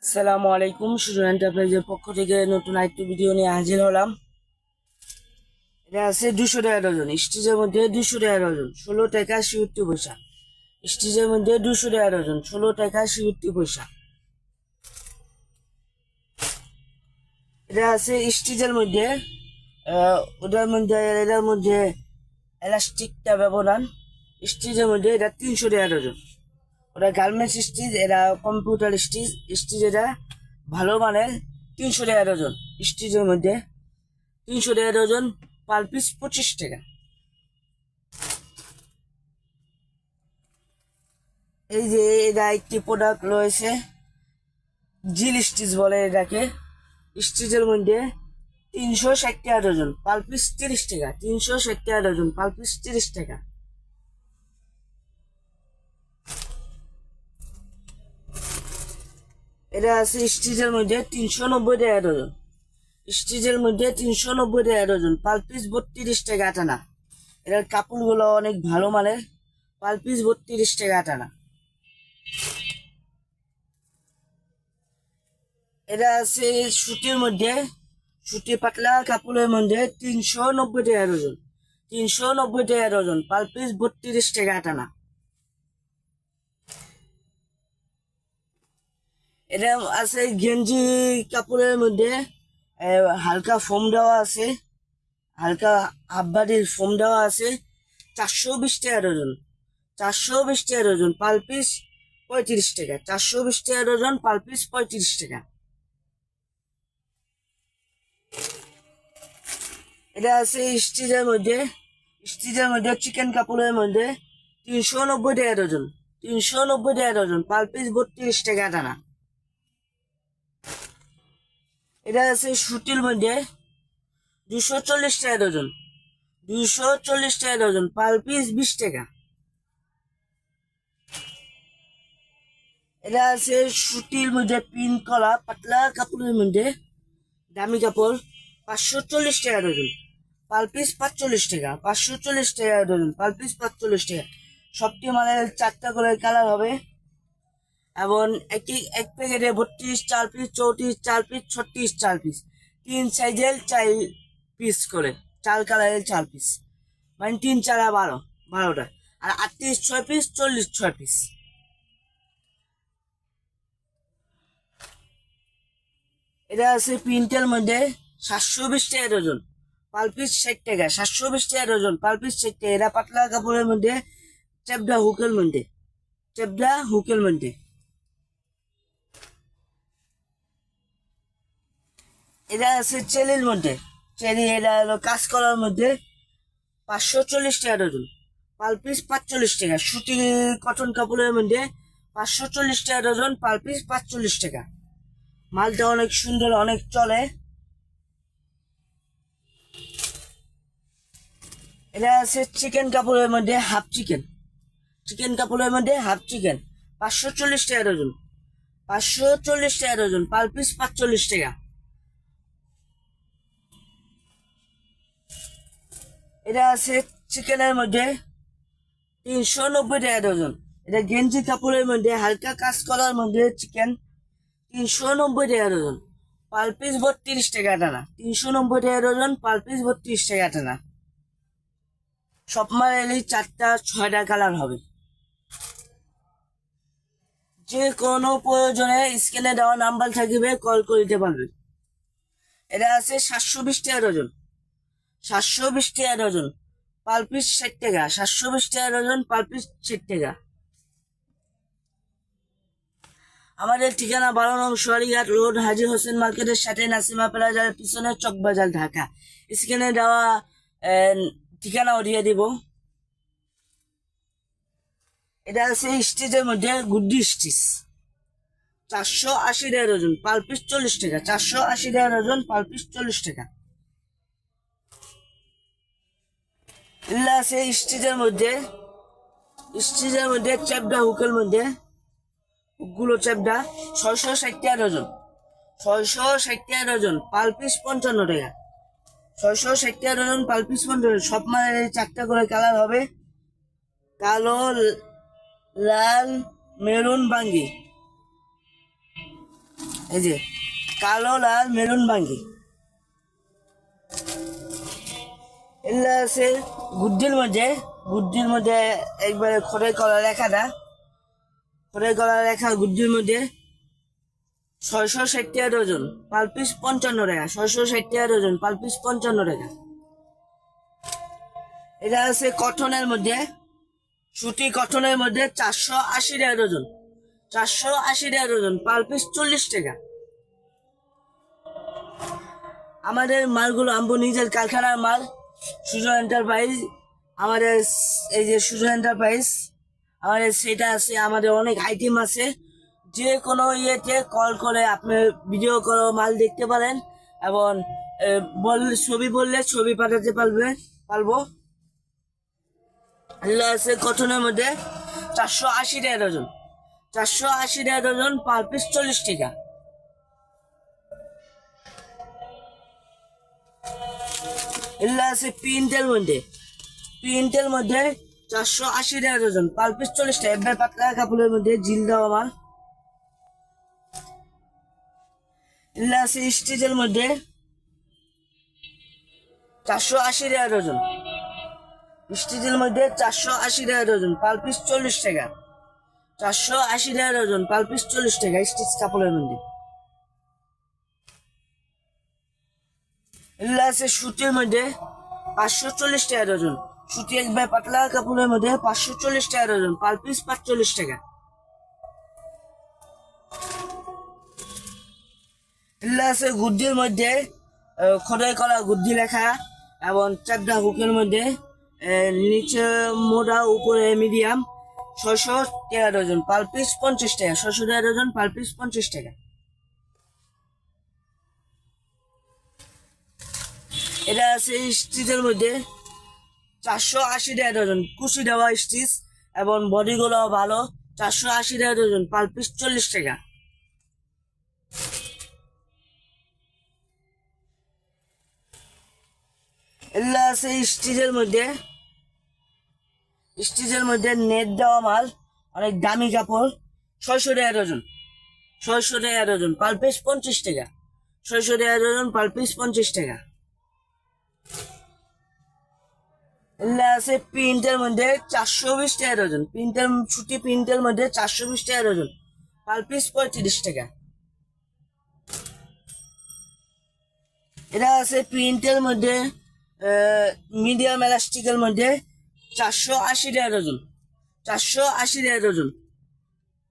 আসসালামু আলাইকুম। সুজন এন্টারপ্রাইজের পক্ষ থেকে নতুন আরেকটি ভিডিও নিয়ে হাজির হলাম। এটা আছে 200 টাকা ডজন, স্টিচের মধ্যে 200 টাকা ডজন, 16 টাকা 67 পয়সা। স্টিচের মধ্যে 200 টাকা ডজন, 16 টাকা 67 পয়সা। এটা আছে স্টিচের মধ্যে, ওটার মধ্যে এটার মধ্যে এলাস্টিকটা ব্যবধান। স্টিচের মধ্যে এটা 300 টাকা ডজন। ওটা গার্মেন্টস স্টিচ, এটা কম্পিউটার স্টিচ। স্টিচ এটা ভালো মানের, 300 টাকা ডজন। স্টিচের মধ্যে 300 টাকা ডজন, পার পিস 25 টাকা। এই যে এটা একটি প্রোডাক্ট রয়েছে, জিল স্টিচ বলে এটাকে। স্টিচের মধ্যে 360 টাকা ডজন, পার পিস 30 টাকা। 360 টাকা ডজন, পার পিস 30 টাকা। এটা আছে স্টিচের মধ্যে 390 টাকা ডজন। স্টিচের মধ্যে 390 টাকা ডজন, পার পিস 32 টাকা আটানা। এটার কাপড়গুলো অনেক ভালো মানের, পার পিস 32 টাকা আটানা। এটা আছে সুতির মধ্যে, সুতি পাতলা কাপড়ের মধ্যে 390 টাকা ডজন। 390 টাকা ডজন, পার পিস 32 টাকা আটানা। এটা আছে গেঞ্জি কাপড়ের মধ্যে, হালকা ফোম দেওয়া আছে, হালকা হাফ বাডির ফোম দেওয়া আছে। 420 টাকা ডজন। 420 টাকা ডজন, পার পিস 35 টাকা। 420 টাকা ডজন, পার পিস 35 টাকা। এটা আছে স্টিচের মধ্যে, স্টিচের মধ্যে চিকেন কাপড়ের মধ্যে 390 টাকা ডজন। 390 টাকা ডজন, পার পিস 32 টাকা আটানা। এটা আছে সুতির মধ্যে 240 টাকা ডজন। 240 টাকা ডজন, পার পিস 20 টাকা। এটা আছে সুতির মধ্যে পিন করা পাতলা কাপড়ের মধ্যে, দামি কাপড়, 540 টাকা ডজন, পার পিস 45 টাকা। 540 টাকা ডজন, পার পিস 45 টাকা। সবটি মালের 4টা করে কালার হবে, এবং এক প্যাকেটে 32 4 পিস, 34 4 পিস, 36 4 পিস, 3 সাইজের 4 পিস করে, 4 কালারের 4 পিস, মানে 3 4 12, 12টা। আর 38 6 পিস, 40 6 পিস। এটা আছে প্রিন্টের মধ্যে 720 টাকা ডজন, পার পিস 60 টাকা। 720 টাকা ডজন, পার পিস 60 টাকা। এটা পাতলা কাপড়ের মধ্যে, চেপডা হুকের মধ্যে, চেপডা হুকের মধ্যে। এটা আছে চেলির মধ্যে, চেরি এটা হলো কাজ করার মধ্যে, 540 টাকা ডজন, পার পিস 45 টাকা। সুতি কটন কাপড়ের মধ্যে 540 টাকা ডজন, পার পিস 45 টাকা। মালটা অনেক সুন্দর, অনেক চলে। এটা আছে চিকেন কাপড়ের মধ্যে হাফ চিকেন, চিকেন কাপড়ের মধ্যে হাফ চিকেন, 540 টাকা ডজন। 540 টাকা ডজন, পার পিস 45 টাকা। এটা আছে চিকেনের মধ্যে 390 টাকা ডজন। এটা গেঞ্জি কাপড়ের মধ্যে হালকা কাজ করার মধ্যে চিকেন, 390 টাকা ডজন, পার পিস 32 টাকা টানা। 390 টাকা ডজন, পার পিস 32 টাকা টানা। সব মালেরই 4টা 6টা কালার হবে। যে কোনো প্রয়োজনে স্ক্রিনে দেওয়া নাম্বার থাকবে, কল করে দিতে পারবে। এটা আছে 720 টাকা ডজন। 720 টাকা ডজন, পার পিস 60 টাকা। 720 টাকা ডজন, পার পিস 60 টাকা। আমাদের ঠিকানা 12 নং সোয়ারিঘাট রোড, হাজী হোসেন মার্কেটের সাথে, নাসিমা প্লাজার পিছনে, চকবাজার, ঢাকা। স্ক্রিনে দেওয়া ঠিকানাও দিয়ে দিব। এটা আছে স্টিচের মধ্যে গুড্ডি স্টিচ, 480 টাকা ডজন, পার পিস 40 টাকা। 480 টাকা ডজন, পার পিস 40 টাকা। এগুলো আছে স্টিচের মধ্যে, স্টিচের মধ্যে চ্যাপডা হুকের মধ্যে, হুকগুলো চ্যাপডা, 660 টাকা ডজন। 660 টাকা ডজন, পার পিস 55 টাকা। 660 টাকা ডজন, পার পিস 55। সব মালের 4টা করে কালার হবে, কালো, লাল, মেরুন, বাঙ্গি। এই যে কালো লাল মেরুন বাঙ্গি, এগুলো আছে গুড্ডির মধ্যে একবারে খড়ের কলা লেখাটা, খড়ের কলা লেখা গুড্ডির মধ্যে 660 টাকা ডজন, পার পিস 55 টাকা, 660 টাকা ডজন, পার পিস 55 টাকা। এটা আছে কটনের মধ্যে, সুতি কটনের মধ্যে 480 টাকা ডজন, 480 টাকা ডজন, পার পিস 40 টাকা। আমাদের মালগুলো আমবো নিজের কারখানার মাল, সুজন এন্টারপ্রাইজ। আমাদের এই যে সুজন এন্টারপ্রাইজ, আমাদের সেটা আছে, আমাদের অনেক আইটেম আছে। যে কোনো ইয়েতে কল করে আপনি ভিডিও করে মাল দেখতে পারেন, এবং ছবি বললে ছবি পাঠাতে পারবো। এগুলো আছে কটনের মধ্যে 480 টাকা ডজন, 480 টাকা ডজন, পার পিস 40 টাকা। এগুলো আছে প্রিন্টের মধ্যে 480 টাকা ডজন, পার পিস 40 টাকা। একবার পাতলা কাপড়ের মধ্যে জিল দেওয়া মাল। এগুলো আছে স্টিচের মধ্যে 480 টাকা ডজন, স্টিচের মধ্যে 480 টাকা ডজন, পার পিস 40 টাকা, 480 টাকা ডজন, পার পিস 40 টাকা স্টিচ কাপড়ের মধ্যে। এগুলো আছে সুতির মধ্যে 540 টাকা ডজন, সুতি একবার পাতলা কাপড়ের মধ্যে 540 টাকা ডজন, পার পিস 45 টাকা। এগুলো আছে গুড্ডির মধ্যে খোদাই করা গুড্ডি লেখা, এবং চারটা হুকের মধ্যে নিচে মোটা উপরে মিডিয়াম, 600 টাকা ডজন, পার পিস 50 টাকা, 600 টাকা ডজন, পার পিস 50 টাকা। এটা আছে স্টিচের মধ্যে 480 টাকা ডজন, কুচি দেওয়া স্টিচ এবং বডিগুলো ভালো, 480 টাকা ডজন, পার পিস 40 টাকা। এগুলো আছে স্টিচের মধ্যে নেট দেওয়া মাল, অনেক দামি কাপড়, 600 টাকা ডজন, 600 টাকা ডজন, পার পিস 50 টাকা, 600 টাকা ডজন, পার পিস 50 টাকা। এগুলো আছে প্রিন্টের মধ্যে 420 টাকা ডজন, ছুটি প্রিন্টের মধ্যে 420 টাকা ডজন, পার পিস 35 টাকা। এটা আছে প্রিন্টের মধ্যে মিডিয়াম এলাস্টিকের মধ্যে 480 টাকা ডজন, 480 টাকা ডজন,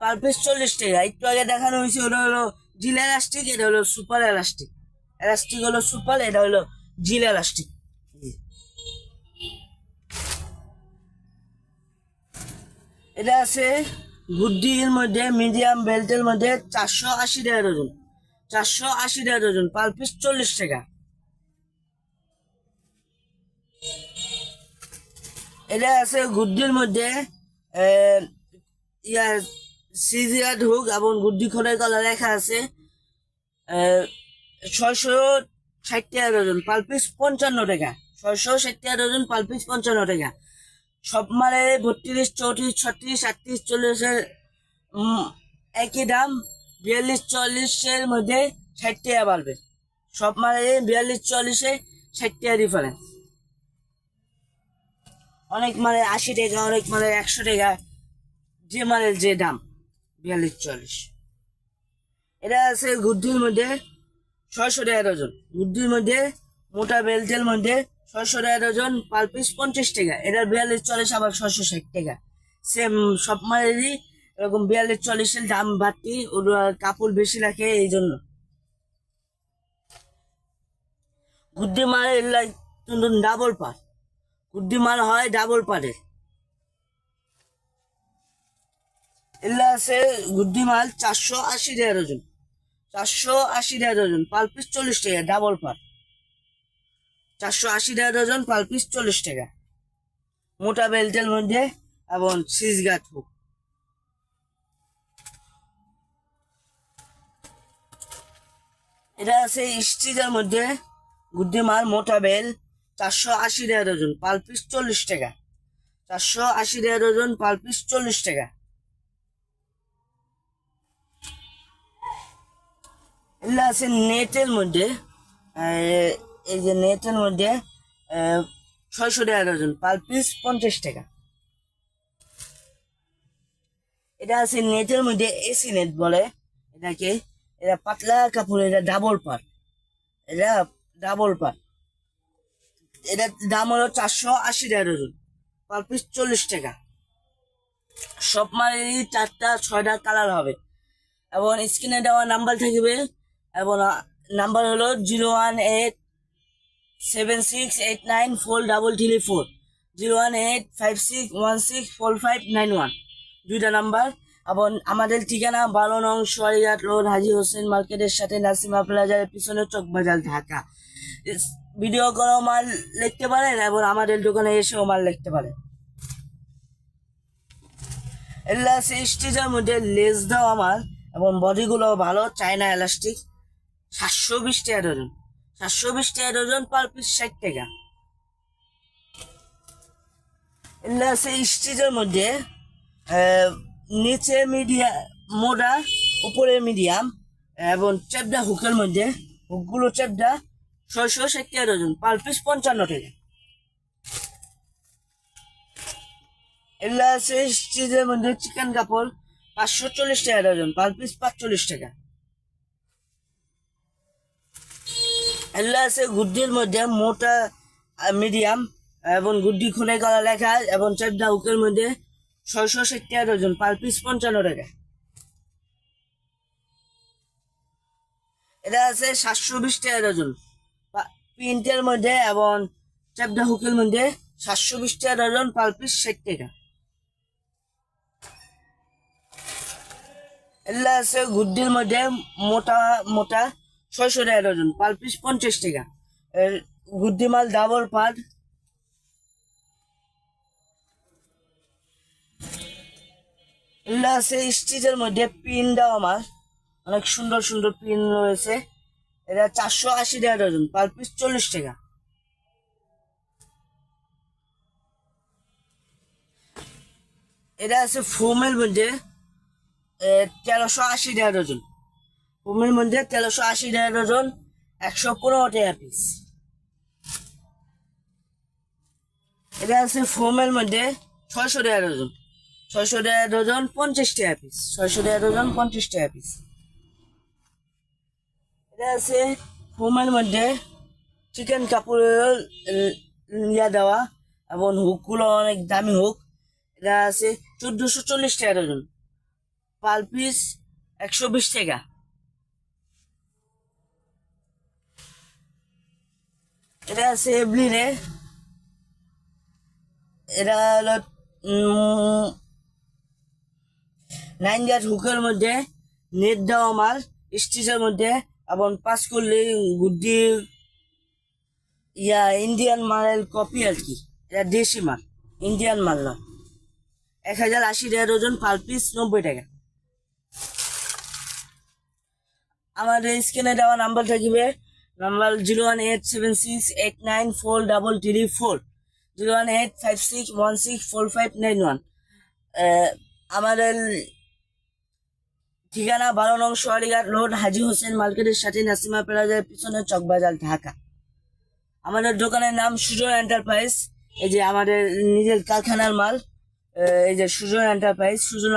পার পিস 40 টাকা। একটু আগে দেখানো হয়েছে ওটা হলো জিল এলাস্টিক, এটা হলো সুপার এলাস্টিক। এলাস্টিক হলো সুপার, এটা হলো জিল এলাস্টিক। এটা আছে গুড্ডির মধ্যে মিডিয়াম বেল্টের মধ্যে 480 টাকা ডজন, 480 টাকা ডজন, পার পিস 40 টাকা। এটা আছে গুড্ডির মধ্যে সিজিয়ার হুক এবং গুড্ডি খোদাই কলা লেখা আছে, 660 টাকা ডজন, পার পিস 55 টাকা, 660 টাকা ডজন, পার পিস 55 টাকা। সব মালে 32, 34, 36, 38, 40 একই দাম। 42, 44 মধ্যে 60 টাকা বাড়বে। সব মালে 42, 44 60 টাকা ডিফারেন্স। অনেক মালে 80 টাকা, অনেক মালে 100 টাকা, যে মালের যে দাম। 42, 44। এটা আছে গুড্ডির মধ্যে 600 টাকা ডজন, গুড্ডির মধ্যে মোটা বেল্টের মধ্যে 600 টাকা ডজন, পার পিস 50 টাকা। এটা 42, 44 আবার 660 টাকা। সেম সব মালেরই এরকম 42, 44 দাম বাড়তি, ওরা কাপড় বেশি রাখে এই জন্য। গুড্ডি মাল এগুলা ডাবল পার, গুড্ডি মাল হয় ডাবল পারে। এগুলা আছে গুড্ডি মাল 480 টাকা ডজন, 480 টাকা ডজন, পার পিস 40 টাকা, ডাবল পার। 480 টাকা ডজন, পার পিস 40 টাকা। মোটা বেল্টের মধ্যে এবং সিজ গার্ড হুক। এটা আছে স্টিচের মধ্যে গুড্ডি মাল মোটা বেল, 480 টাকা ডজন, পার পিস 40 টাকা, 480 টাকা ডজন, পার পিস 40 টাকা। এগুলো আছে নেটের মধ্যে। এই যে নেটের মধ্যে 600 টাকা ডজন, পার পিস 50 টাকা। এটা আছে নেটের মধ্যে, এসি নেট বলে এটাকে। এটা পাতলা কাপড়, এটা ডাবল পার, এটা ডাবল পার। এটার দাম হলো 480 টাকা ডজন, পার পিস 40 টাকা। সব মালেরই 4টা 6টা কালার হবে, এবং স্ক্রিনে দেওয়া নাম্বার থাকবে, এবং নাম্বার হলো 01876894334, 01856164591, দুইটা নাম্বার। এবং আমাদের ঠিকানা 12 নং সোয়ারিঘাট রোড, হাজী হোসেন মার্কেটের সাথে নাসিমা প্লাজার পিছনে, চকবাজার, ঢাকা। ভিডিও কলেও মাল লিখতে পারেন এবং আমাদের দোকানে এসেও মাল লিখতে পারেন। এগুলা আছে স্টিচের মধ্যে লেস দেওয়া মাল, এবং বডিগুলো ভালো, চায়না এলাস্টিক। 720 টাকা ডজন, 720 টাকা ডজন, পার পিস 60 টাকা। এগুলা আছে স্টিচের মধ্যে নিচে মিডিয়াম মোটা, উপরে মিডিয়াম, এবং চেপডা হুকের মধ্যে, হুকগুলো চেপডা। 660 টাকা ডজন, পার পিস 55 টাকা। এগুলা আছে স্টিচের মধ্যে চিকেন কাপড়, 540 টাকা ডজন, পার পিস 45 টাকা। এগুলা আছে গুড্ডির মধ্যে মোটা, মিডিয়াম, এবং গুড্ডি খুলে গলা লেখা, এবং চারটা হুকের মধ্যে 660 টাকা ডজন, পার পিস 55 টাকা। এটা আছে 720 টাকা ডজন, প্রিন্টের মধ্যে এবং চারটা হুকের মধ্যে, 720 টাকা ডজন, পার পিস 60 টাকা। এগুলা আছে গুড্ডির মধ্যে মোটা মোটা, 600 টাকা ডজন, পার পিস 50 টাকা। গুড্ডি মাল ডাবল পার। এগুলা আছে স্টিচের মধ্যে পিন দেওয়া মাল, অনেক সুন্দর সুন্দর পিন রয়েছে। এটা 480 টাকা ডজন, পার পিস 40 টাকা। এটা আছে ফোমের মধ্যে 1380 টাকা ডজন, ফোমের মধ্যে 1380 টাকা ডজন, 115 টাকা পিস। এটা আছে ফোমের মধ্যে 600 টাকা ডজন, 600 টাকা ডজন, 50 টাকা পিস, 600 টাকা ডজন, 50 টাকা পিস। এটা আছে ফোমের মধ্যে চিকেন কাপড়ের ইয়া দেওয়া, এবং হুকগুলো অনেক দামি হুক। এটা আছে 1440 টাকা ডজন, পার পিস 120 টাকা। এটা আছে এভলিনে, এটা হলো 9 গ্যাস হুকের মধ্যে নেট দেওয়া মাল, স্টিচের মধ্যে, এবং 5 করলে গুড্ডি ইন্ডিয়ান মালের কপি আর কি। এটা দেশি মাল, ইন্ডিয়ান মাল না। 1080 টাকা ডজন, পার পিস 90 টাকা। আমাদের স্ক্রিনে দেওয়া নাম্বার থাকবে, নাম্বার 01876894334, 01856164591। আমাদের ঠিকানা 12 নং সোয়ারিঘাট রোড, হাজী হোসেন মার্কেটের সাথে নাসিমা প্লাজার পিছনে, চকবাজার, ঢাকা। আমাদের দোকানের নাম সুজন এন্টারপ্রাইজ। এই যে আমাদের নিজের কারখানার মাল, এই যে সুজন এন্টারপ্রাইজ, সুজন।